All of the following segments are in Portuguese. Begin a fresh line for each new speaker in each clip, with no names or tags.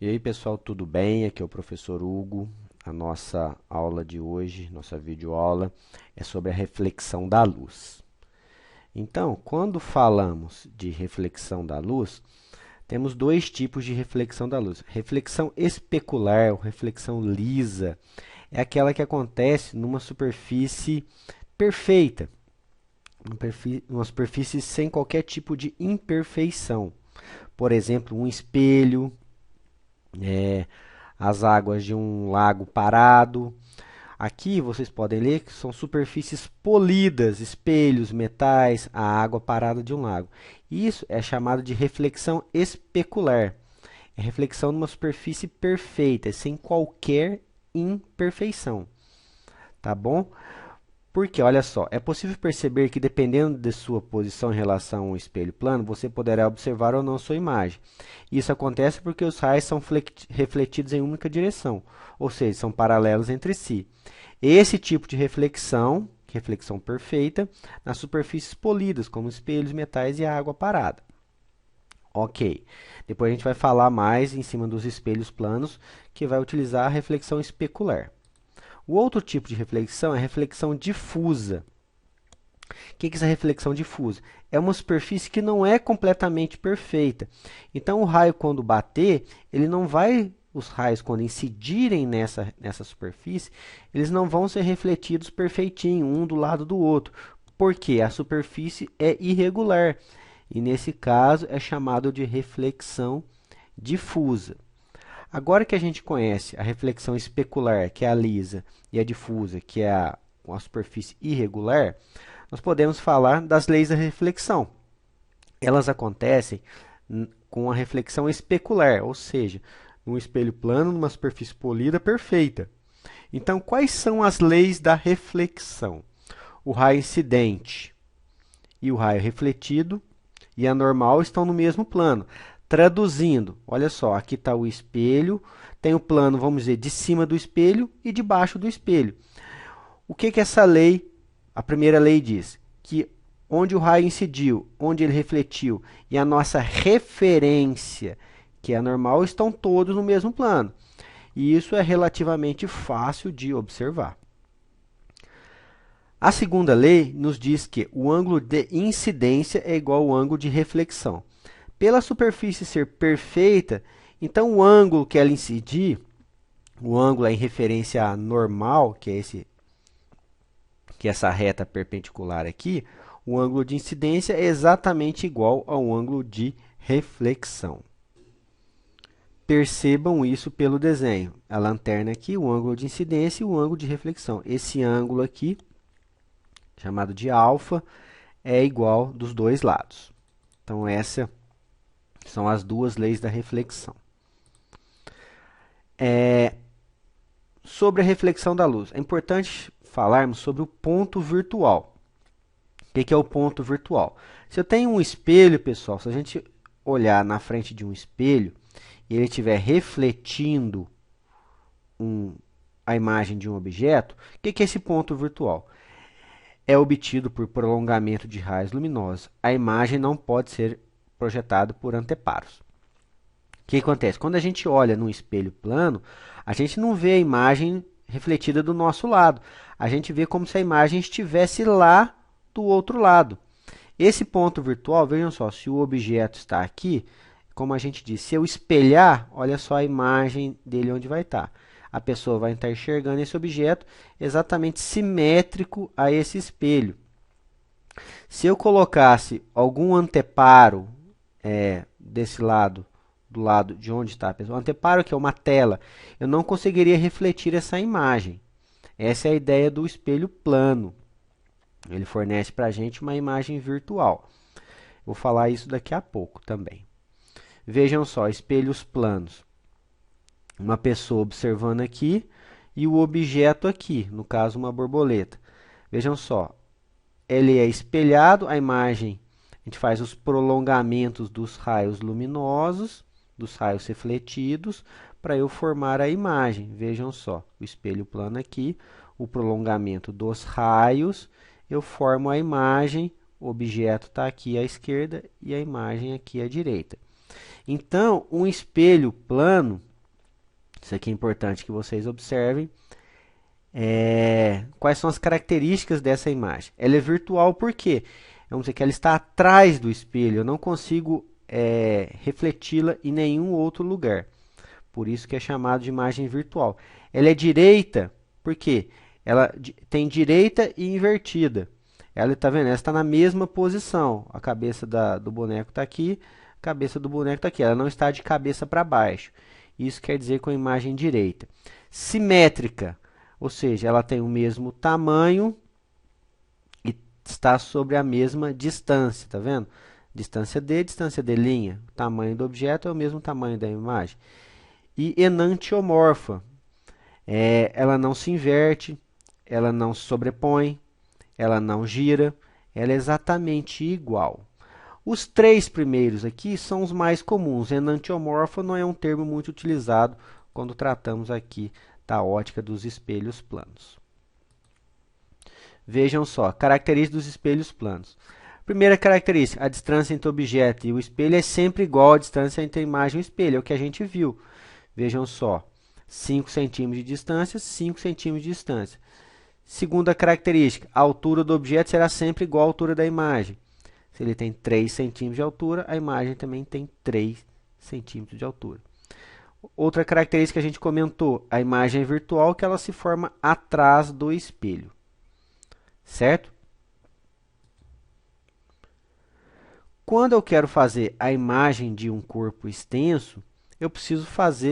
E aí, pessoal, tudo bem? Aqui é o professor Hugo. A nossa aula de hoje, nossa videoaula, é sobre a reflexão da luz. Então, quando falamos de reflexão da luz, temos dois tipos de reflexão da luz. Reflexão especular ou reflexão lisa é aquela que acontece numa superfície perfeita, uma superfície sem qualquer tipo de imperfeição. Por exemplo, um espelho, as águas de um lago parado. Aqui vocês podem ler que são superfícies polidas, espelhos, metais, a água parada de um lago. Isso é chamado de reflexão especular. É reflexão numa superfície perfeita, sem qualquer imperfeição. Tá bom? Porque, olha só, é possível perceber que dependendo de sua posição em relação a um espelho plano, você poderá observar ou não sua imagem. Isso acontece porque os raios são refletidos em única direção, ou seja, são paralelos entre si. Esse tipo de reflexão, reflexão perfeita, nas superfícies polidas, como espelhos, metais e a água parada. Ok. Depois a gente vai falar mais em cima dos espelhos planos, que vai utilizar a reflexão especular. O outro tipo de reflexão é a reflexão difusa. O que é essa reflexão difusa? É uma superfície que não é completamente perfeita. Então, o raio, quando bater, ele não vai, os raios, quando incidirem nessa superfície, eles não vão ser refletidos perfeitinho, um do lado do outro. Porque a superfície é irregular. E, nesse caso, é chamado de reflexão difusa. Agora que a gente conhece a reflexão especular, que é a lisa, e a difusa, que é a superfície irregular, nós podemos falar das leis da reflexão. Elas acontecem com a reflexão especular, ou seja, num espelho plano, numa superfície polida perfeita. Então, quais são as leis da reflexão? O raio incidente e o raio refletido e a normal estão no mesmo plano. Traduzindo, olha só, aqui está o espelho, tem o plano, vamos dizer, de cima do espelho e de baixo do espelho. O que essa lei, a primeira lei diz? Que onde o raio incidiu, onde ele refletiu e a nossa referência, que é a normal, estão todos no mesmo plano. E isso é relativamente fácil de observar. A segunda lei nos diz que o ângulo de incidência é igual ao ângulo de reflexão. Pela superfície ser perfeita, então o ângulo que ela incidir, o ângulo é em referência à normal, que é essa reta perpendicular aqui, o ângulo de incidência é exatamente igual ao ângulo de reflexão. Percebam isso pelo desenho. A lanterna aqui, o ângulo de incidência e o ângulo de reflexão. Esse ângulo aqui, chamado de alfa, é igual dos dois lados. Então, essas são as duas leis da reflexão. Sobre a reflexão da luz, é importante falarmos sobre o ponto virtual. O que é o ponto virtual? Se eu tenho um espelho, pessoal, se a gente olhar na frente de um espelho e ele estiver refletindo a imagem de um objeto, o que é esse ponto virtual? É obtido por prolongamento de raios luminosos. A imagem não pode ser projetada por anteparos. O que acontece? Quando a gente olha num espelho plano, a gente não vê a imagem refletida do nosso lado. A gente vê como se a imagem estivesse lá do outro lado. Esse ponto virtual, vejam só, se o objeto está aqui, como a gente disse, se eu espelhar, olha só a imagem dele onde vai estar. A pessoa vai estar enxergando esse objeto exatamente simétrico a esse espelho. Se eu colocasse algum anteparo desse lado, do lado de onde está a pessoa, o anteparo que é uma tela, eu não conseguiria refletir essa imagem. Essa é a ideia do espelho plano. Ele fornece para a gente uma imagem virtual. Vou falar isso daqui a pouco também. Vejam só, espelhos planos. Uma pessoa observando aqui e o objeto aqui, no caso uma borboleta. Vejam só, ele é espelhado, a imagem, a gente faz os prolongamentos dos raios luminosos, dos raios refletidos, para eu formar a imagem. Vejam só, o espelho plano aqui, o prolongamento dos raios, eu formo a imagem, o objeto está aqui à esquerda e a imagem aqui à direita. Então, um espelho plano, Isso aqui é importante que vocês observem. Quais são as características dessa imagem? Ela é virtual por quê? Vamos dizer que ela está atrás do espelho. Eu não consigo refleti-la em nenhum outro lugar. Por isso que é chamado de imagem virtual. Ela é direita, por quê? Ela tem direita e invertida. Ela está vendo? Ela está na mesma posição. A cabeça do boneco está aqui, a cabeça do boneco está aqui. Ela não está de cabeça para baixo. Isso quer dizer com a imagem direita. Simétrica, ou seja, ela tem o mesmo tamanho e está sobre a mesma distância, tá vendo? Distância D, linha. O tamanho do objeto é o mesmo tamanho da imagem. E enantiomorfa, ela não se inverte, ela não se sobrepõe, ela não gira, ela é exatamente igual. Os três primeiros aqui são os mais comuns. Enantiomorfa não é um termo muito utilizado quando tratamos aqui da ótica dos espelhos planos. Vejam só, características dos espelhos planos. Primeira característica, a distância entre o objeto e o espelho é sempre igual à distância entre a imagem e o espelho, é o que a gente viu. Vejam só, 5 centímetros de distância, 5 centímetros de distância. Segunda característica, a altura do objeto será sempre igual à altura da imagem. Se ele tem 3 centímetros de altura, a imagem também tem 3 centímetros de altura. Outra característica que a gente comentou, a imagem é virtual, que ela se forma atrás do espelho. Certo? Quando eu quero fazer a imagem de um corpo extenso, eu preciso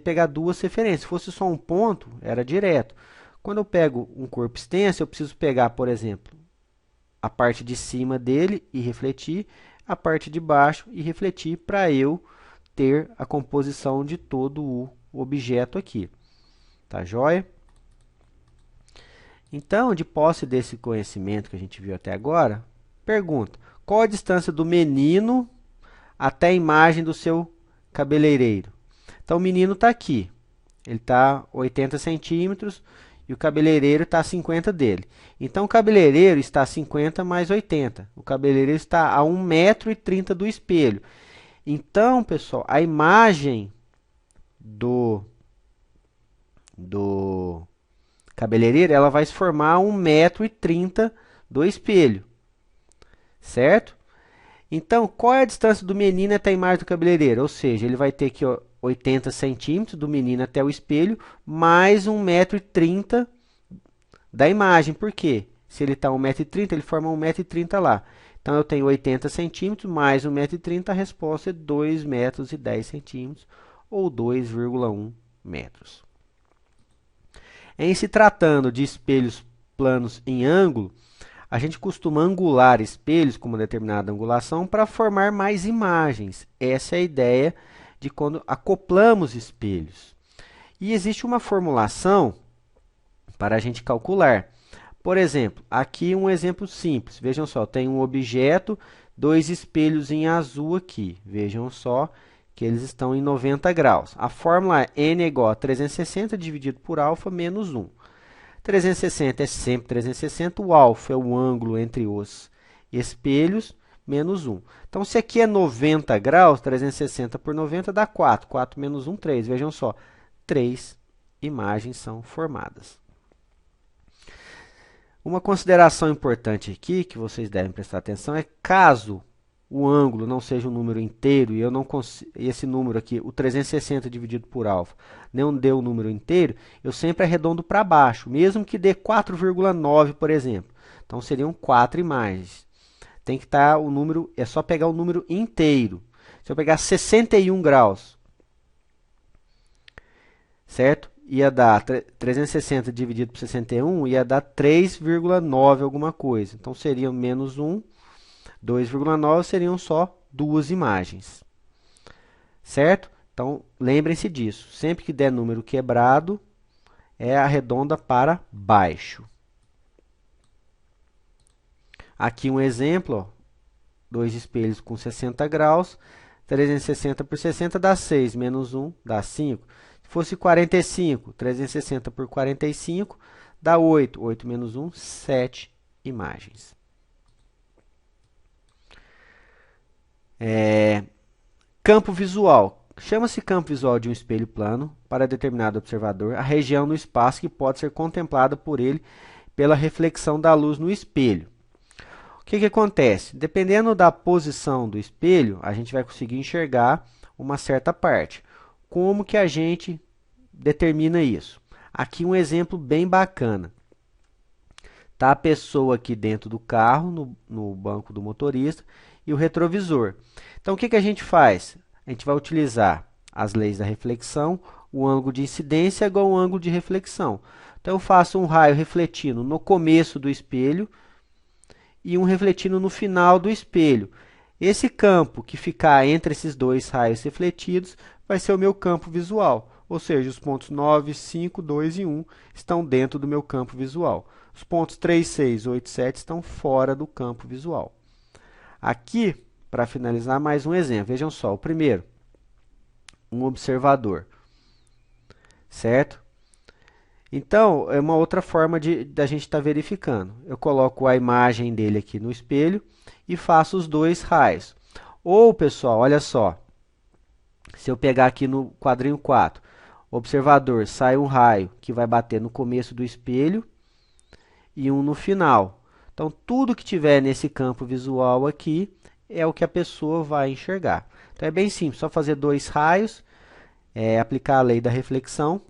pegar duas referências. Se fosse só um ponto, era direto. Quando eu pego um corpo extenso, eu preciso pegar, por exemplo, a parte de cima dele e refletir, a parte de baixo e refletir para eu ter a composição de todo o objeto aqui. Tá joia? Então, de posse desse conhecimento que a gente viu até agora, pergunta: qual a distância do menino até a imagem do seu cabeleireiro? Então, o menino está aqui. Ele está 80 centímetros e o cabeleireiro está a 50 dele. Então, o cabeleireiro está a 50 mais 80. O cabeleireiro está a 1,30 m do espelho. Então, pessoal, a imagem do cabeleireiro ela vai se formar a 1,30 m do espelho. Certo? Então, qual é a distância do menino até a imagem do cabeleireiro? Ou seja, ele vai ter que 80 centímetros do menino até o espelho, mais 1,30 m da imagem. Por quê? Se ele está 1,30 m, ele forma 1,30 m lá. Então, eu tenho 80 centímetros mais 1,30 m, a resposta é 2,10 m, ou 2,1 metros. Em se tratando de espelhos planos em ângulo, a gente costuma angular espelhos com uma determinada angulação para formar mais imagens. Essa é a ideia de quando acoplamos espelhos. E existe uma formulação para a gente calcular. Por exemplo, aqui um exemplo simples. Vejam só, tem um objeto, dois espelhos em azul aqui. Vejam só que eles estão em 90 graus. A fórmula é n é igual a 360 dividido por alfa menos 1. 360 é sempre 360, o alfa é o ângulo entre os espelhos, menos 1. Então, se aqui é 90 graus, 360 por 90 dá 4. 4 menos 1, 3. Vejam só, 3 imagens são formadas. Uma consideração importante aqui, que vocês devem prestar atenção, é caso o ângulo não seja um número inteiro, e eu não esse número aqui, o 360 dividido por alfa, não dê um número inteiro, eu sempre arredondo para baixo, mesmo que dê 4,9, por exemplo. Então, seriam 4 imagens. Tem que estar o número, é só pegar o número inteiro. Se eu pegar 61 graus, certo? Ia dar 360 dividido por 61, ia dar 3,9 alguma coisa. Então, seria menos 1. 2,9 seriam só duas imagens. Certo? Então, lembrem-se disso. Sempre que der número quebrado, arredonda para baixo. Aqui um exemplo, ó, dois espelhos com 60 graus. 360 por 60 dá 6, menos 1 dá 5. Se fosse 45, 360 por 45 dá 8. 8 menos 1, 7 imagens. Campo visual. chama-se campo visual de um espelho plano para determinado observador a região no espaço que pode ser contemplada por ele pela reflexão da luz no espelho. O que acontece? Dependendo da posição do espelho, a gente vai conseguir enxergar uma certa parte. Como que a gente determina isso? Aqui um exemplo bem bacana. Tá a pessoa aqui dentro do carro, no banco do motorista, e o retrovisor. Então, o que a gente faz? A gente vai utilizar as leis da reflexão, o ângulo de incidência é igual ao ângulo de reflexão. Então, eu faço um raio refletindo no começo do espelho e um refletindo no final do espelho. Esse campo que ficar entre esses dois raios refletidos vai ser o meu campo visual. Ou seja, os pontos 9, 5, 2 e 1 estão dentro do meu campo visual. Os pontos 3, 6, 8 e 7 estão fora do campo visual. Aqui, para finalizar, mais um exemplo. Vejam só, o primeiro, um observador, certo? Então, é uma outra forma da gente estar verificando. Eu coloco a imagem dele aqui no espelho e faço os dois raios. Ou, pessoal, olha só, se eu pegar aqui no quadrinho 4, observador, sai um raio que vai bater no começo do espelho e um no final. Então, tudo que tiver nesse campo visual aqui é o que a pessoa vai enxergar. Então, é bem simples, só fazer dois raios, aplicar a lei da reflexão,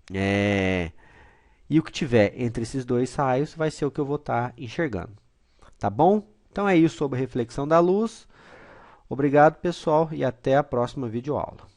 e o que tiver entre esses dois raios vai ser o que eu vou estar enxergando. Tá bom? Então, é isso sobre a reflexão da luz. Obrigado, pessoal, e até a próxima videoaula.